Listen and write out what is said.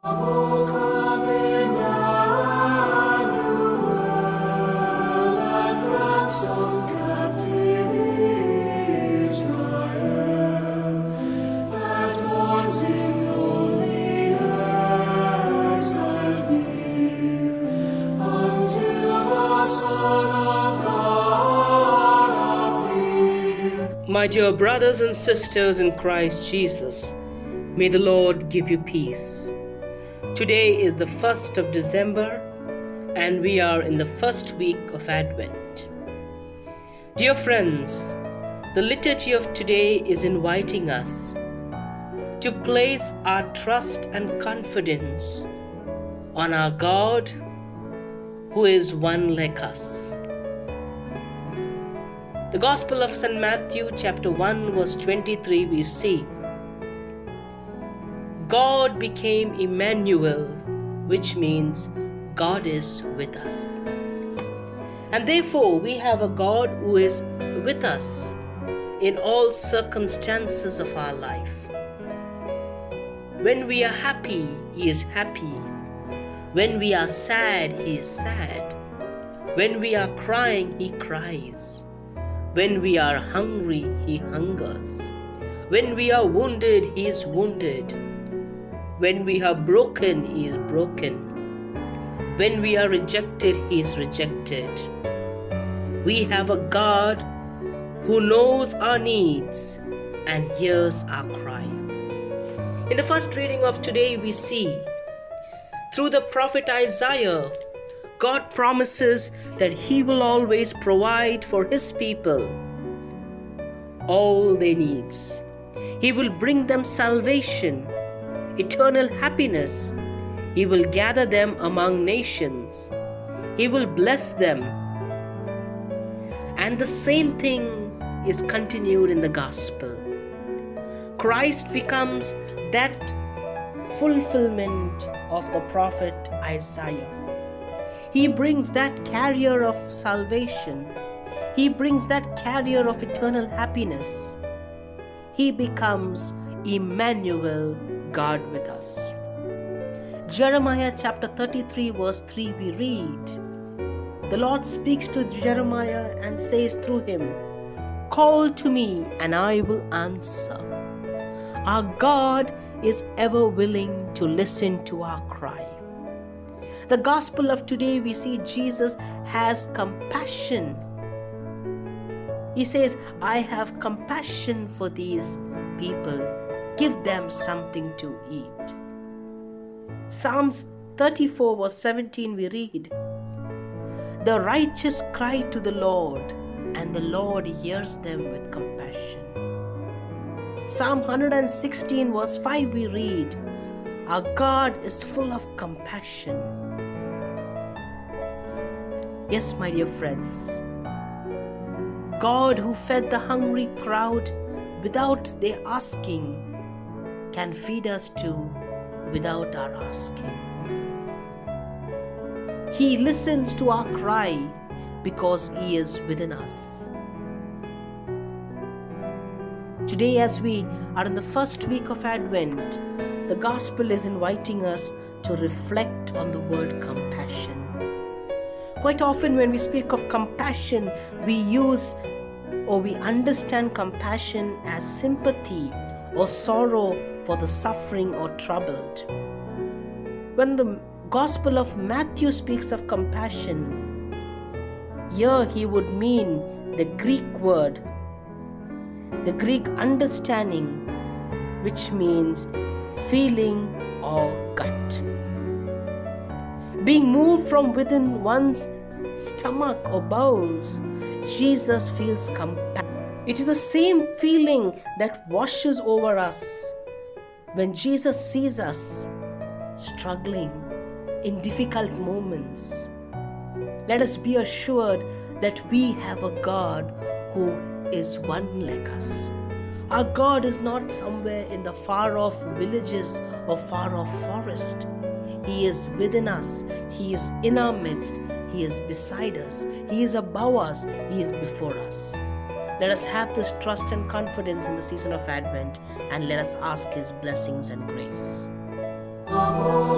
O come, Emmanuel, and ransom captive Israel, that mourns in lonely exile near, until the Son of God appear. My dear brothers and sisters in Christ Jesus, may the Lord give you peace. Today is the 1st of December and we are in the first week of Advent. Dear friends, the liturgy of today is inviting us to place our trust and confidence on our God who is one like us. The Gospel of St. Matthew chapter 1 verse 23 we see, God became Emmanuel, which means God is with us. And therefore we have a God who is with us in all circumstances of our life. When we are happy, He is happy. When we are sad, He is sad. When we are crying, He cries. When we are hungry, He hungers. When we are wounded, He is wounded. When we are broken, He is broken. When we are rejected, He is rejected. We have a God who knows our needs and hears our cry. In the first reading of today, we see through the prophet Isaiah, God promises that He will always provide for His people all their needs. He will bring them salvation, eternal happiness. He will gather them among nations. He will bless them. And the same thing is continued in the gospel. Christ becomes that fulfillment of the prophet Isaiah. He brings that carrier of salvation. He brings that carrier of eternal happiness. He becomes Emmanuel, God with us. Jeremiah chapter 33 verse 3 we read, the Lord speaks to Jeremiah and says through him, call to me and I will answer. Our God is ever willing to listen to our cry. The gospel of today we see Jesus has compassion. He says, I have compassion for these people. Give them something to eat. Psalms 34 verse 17 we read, the righteous cry to the Lord, and the Lord hears them with compassion. Psalm 116 verse 5 we read, our God is full of compassion. Yes, my dear friends, God who fed the hungry crowd without their asking can feed us too without our asking. He listens to our cry because He is within us. Today, as we are in the first week of Advent, the Gospel is inviting us to reflect on the word compassion. Quite often when we speak of compassion, we use or we understand compassion as sympathy or sorrow for the suffering or troubled. When the Gospel of Matthew speaks of compassion, here he would mean the Greek word, the Greek understanding, which means feeling or gut. Being moved from within one's stomach or bowels, Jesus feels compassion. It is the same feeling that washes over us when Jesus sees us struggling in difficult moments. Let us be assured that we have a God who is one like us. Our God is not somewhere in the far off villages or far off forest. He is within us. He is in our midst. He is beside us. He is above us. He is before us. Let us have this trust and confidence in the season of Advent, and let us ask His blessings and grace. Amen.